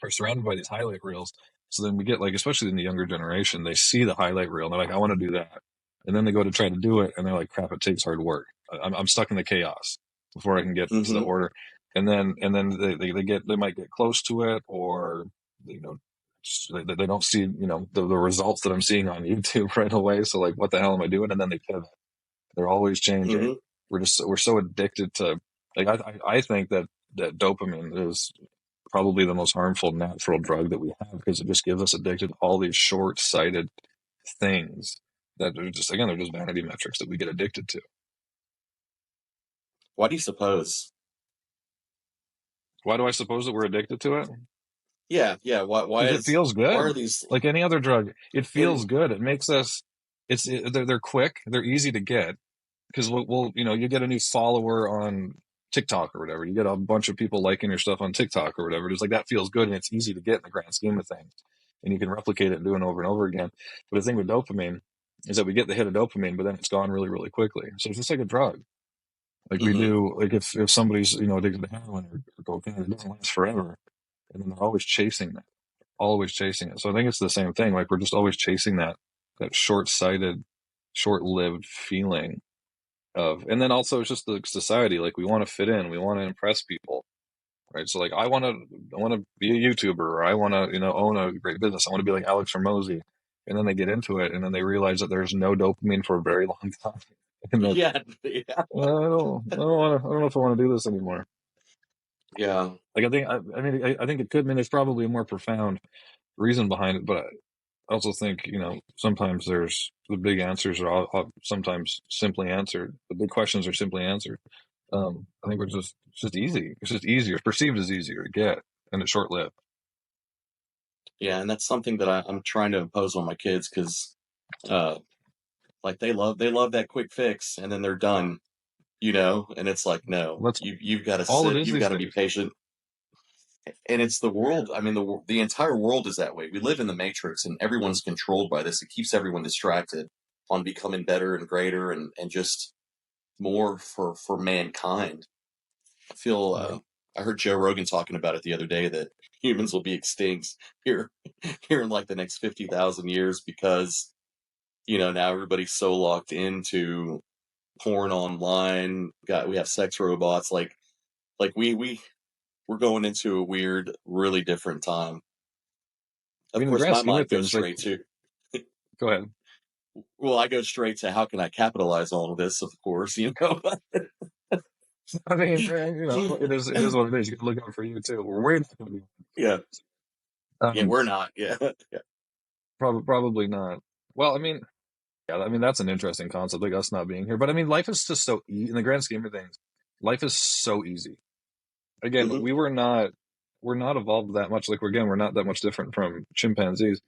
are surrounded by these highlight reels. So then we get like, especially in the younger generation, they see the highlight reel and they're like, I want to do that. And then they go to try to do it and they're like, crap, it takes hard work. I'm stuck in the chaos before I can get to the Mm-hmm. order. And then they might get close to it, or, you know, they don't see, the results that I'm seeing on YouTube right away. So like, what the hell am I doing? And then they pivot. They're always changing. Mm-hmm. We're so addicted to, like, I think that dopamine is probably the most harmful natural drug that we have, because it just gives us addicted to all these short-sighted things that are just, again, they're just vanity metrics that we get addicted to. Why do you suppose? Why do I suppose that we're addicted to it? Yeah. Yeah. Why Because it is feels why good. are these Like any other drug, it feels in? good. It makes us. They're quick. They're easy to get, because you get a new follower on TikTok or whatever. You get a bunch of people liking your stuff on TikTok or whatever. It's like that feels good and it's easy to get in the grand scheme of things, and you can replicate it and do it over and over again. But the thing with dopamine is that we get the hit of dopamine, but then it's gone really, really quickly. So it's just like a drug. Like we Mm-hmm. do, like if somebody's addicted to heroin or cocaine, it doesn't last forever, and then they're always chasing that, always chasing it. So I think it's the same thing. Like we're just always chasing that short-sighted, short-lived feeling of, and then also it's just the society. Like we want to fit in, we want to impress people, right? So like I want to be a YouTuber, or I want to own a great business. I want to be like Alex Hormozy, and then they get into it, and then they realize that there's no dopamine for a very long time, and that Yeah. Yeah. I don't know if I want to do this anymore. Yeah. Like I think it could. I mean, there's probably a more profound reason behind it, but I also think sometimes there's the big answers are sometimes simply answered. The big questions are simply answered. I think it's just easy. It's just easier. It's perceived as easier to get, and it's short lived. Yeah. And that's something that I'm trying to impose on my kids because Like they love that quick fix, and then they're done. And it's like, no, That's you've got to all it sit, is you've these got to be days. patient. And it's the world. I mean, the entire world is that way. We live in the matrix, and everyone's controlled by this. It keeps everyone distracted on becoming better and greater, and just more for mankind. I feel, I heard Joe Rogan talking about it the other day, that humans will be extinct here, here in like the next 50,000 years, because, now everybody's so locked into porn online. We have sex robots. Like we're going into a weird, really different time. I Of mean, in the course, grand my scheme of mind goes things, like, straight to, go ahead. well, I go straight to how can I capitalize on this, of course. I mean, it is what it is. You can look out for you too. We're not going to be. Yeah. Yeah, Um, we're not. Yeah. Yeah. probably not. Well, I mean, yeah, I mean that's an interesting concept, like us not being here. But I mean, life is just so in the grand scheme of things, life is so easy. Again, Hmm. we're not evolved that much. Like we're not that much different from chimpanzees.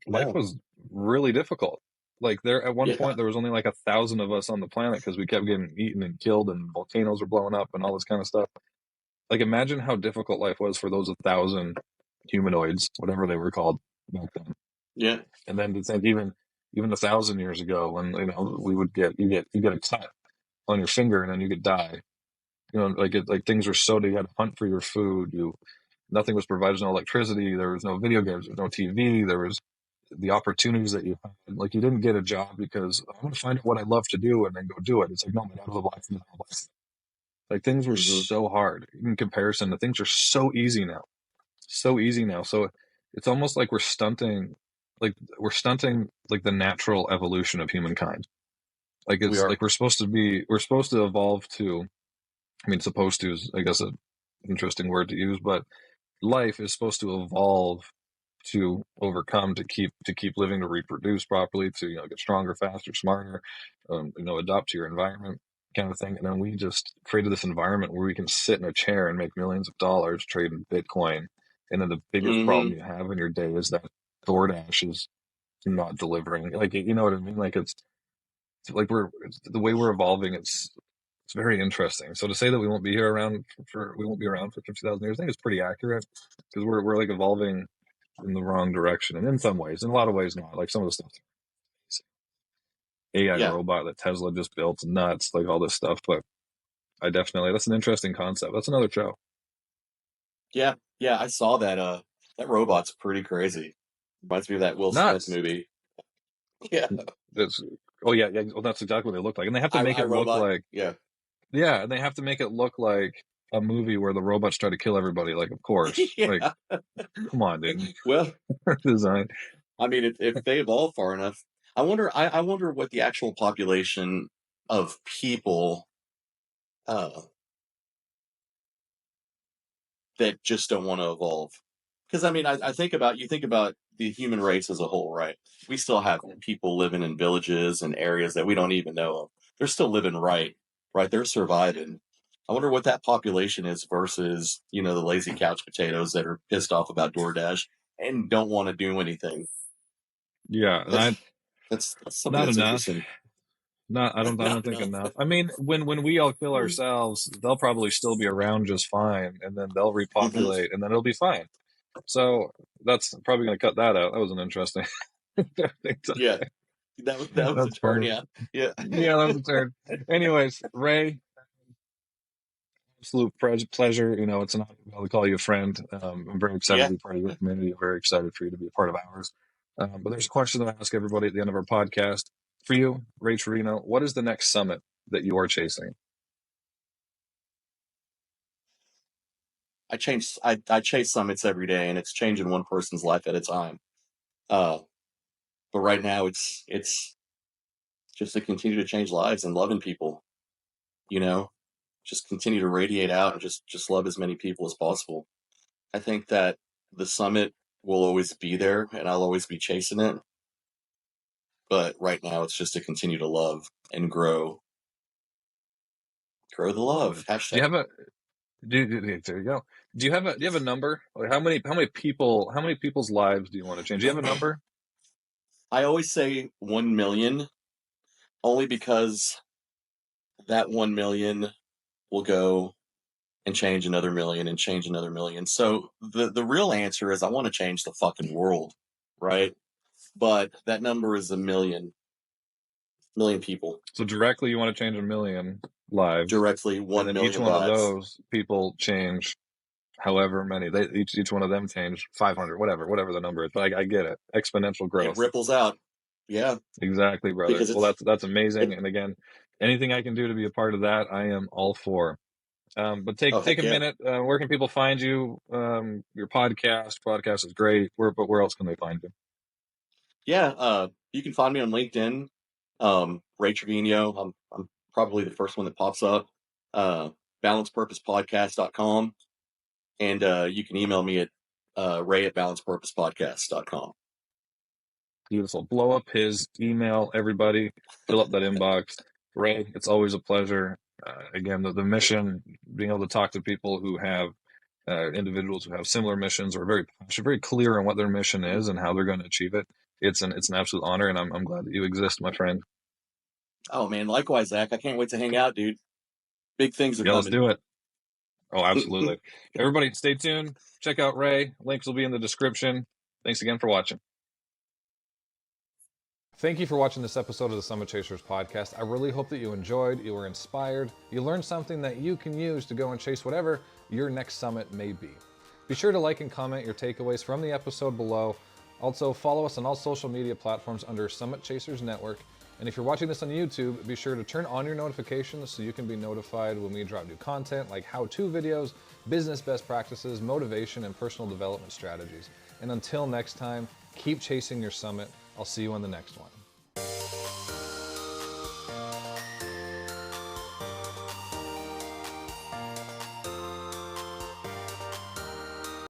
Life No. was really difficult. Like there, at one Yeah. point, there was only like 1,000 of us on the planet because we kept getting eaten and killed, and volcanoes were blowing up, and all this kind of stuff. Like imagine how difficult life was for those 1,000 humanoids, whatever they were called back then. Yeah. And then to think even 1,000 years ago, when we would you get a cut on your finger and then you could die. Like things were so, you had to hunt for your food. Nothing was provided. No electricity. There was no video games. There was no TV. There was the opportunities that you had. Like you didn't get a job because I'm going to find out what I love to do and then go do it. It's like, no, man, out of the life and the life. Like things were Hmm. so hard in comparison to things are so easy now. So easy now. So it's almost like we're stunting like the natural evolution of humankind. Like We it's are. like we're supposed to evolve to, I mean, supposed to is, I guess, an interesting word to use, but life is supposed to evolve to overcome, to keep living, to reproduce properly, to get stronger, faster, smarter, adapt to your environment, kind of thing. And then we just created this environment where we can sit in a chair and make millions of dollars trading Bitcoin. And then the biggest problem Hmm. you have in your day is that DoorDash is not delivering. Like, you know what I mean? Like it's like the way we're evolving. It's very interesting. So to say that we won't be around for 50,000 years, I think it's pretty accurate because we're like evolving in the wrong direction, and in some ways, in a lot of ways, not. Like some of the stuff, AI Yeah. robot that Tesla just built, nuts, like all this stuff. But that's an interesting concept. That's another show. Yeah. Yeah. I saw that. That robot's pretty crazy. Reminds me of that Will Smith Nuts. movie. Yeah. That's oh yeah, yeah. Well, that's exactly what they look like, and they have to make I it look Robot. like Yeah. yeah, and they have to make it look like a movie where the robots try to kill everybody. Like, of course, like, Yeah. come on, dude. Well, Design. I mean, if they evolve far enough, I wonder what the actual population of people uh, that just don't want to evolve. Because I mean, I you think about the human race as a whole, right? We still have people living in villages and areas that we don't even know of. They're still living right? They're surviving. I wonder what that population is versus, the lazy couch potatoes that are pissed off about DoorDash and don't want to do anything. Yeah, and That's I that's something not that's enough. interesting. Not, I Not don't think enough. enough. I mean, when we all kill ourselves, they'll probably still be around just fine, and then they'll Hmm. repopulate, and then it'll be fine. So that's probably going to cut that out. That was an interesting thing to Yeah, say. that was a That's turn. funny. Yeah, yeah, Yeah, that was a turn. Anyways, Ray, absolute pleasure. It's an honor to call you a friend. I'm very excited yeah. to be part of your community. I'm very excited for you to be a part of ours. But there's a question that I ask everybody at the end of our podcast. For you, Ray Trevino, what is the next summit that you are chasing? I chase summits every day, and it's changing one person's life at a time. Uh, but right now, it's just to continue to change lives and loving people. You know, just continue to radiate out and just love as many people as possible. I think that the summit will always be there, and I'll always be chasing it. But right now, it's just to continue to love and grow the love. Do you Hashtag. have a there you go. Do you have a number? Like how many people's lives do you want to change? Do you have a number? I always say 1 million, only because that 1 million will go and change another million and change another million. So the real answer is I want to change the fucking world, right? But that number is a million people. So directly, you want to change 1 million lives. Directly, 1 and then million each one lives. of those people change however many. Each one of them change 500, whatever the number is. But I get it. Exponential growth. It ripples out. Yeah. Exactly, brother. Because Well, that's amazing. And again, anything I can do to be a part of that, I am all for. But take a minute. Where can people find you? Your podcast is great. But where else can they find you? Yeah, you can find me on LinkedIn. Ray Trevino. I'm probably the first one that pops up. Balancepurposepodcast.com. And you can email me at ray@balancepurposepodcast.com. Beautiful. Blow up his email, everybody. Fill up that inbox. Ray, it's always a pleasure. Again, the mission, being able to talk to people who have individuals who have similar missions or very clear on what their mission is and how they're going to achieve it. It's an absolute honor, and I'm glad that you exist, my friend. Oh man, likewise, Zach. I can't wait to hang out, dude. Big things are coming. Let's do it. Oh, absolutely. Everybody, stay tuned. Check out Ray. Links will be in the description. Thanks again for watching. Thank you for watching this episode of the Summit Chasers podcast. I really hope that you enjoyed, you were inspired, you learned something that you can use to go and chase whatever your next summit may be. Be sure to like and comment your takeaways from the episode below. Also, follow us on all social media platforms under Summit Chasers Network. And if you're watching this on YouTube, be sure to turn on your notifications so you can be notified when we drop new content like how-to videos, business best practices, motivation, and personal development strategies. And until next time, keep chasing your summit. I'll see you on the next one.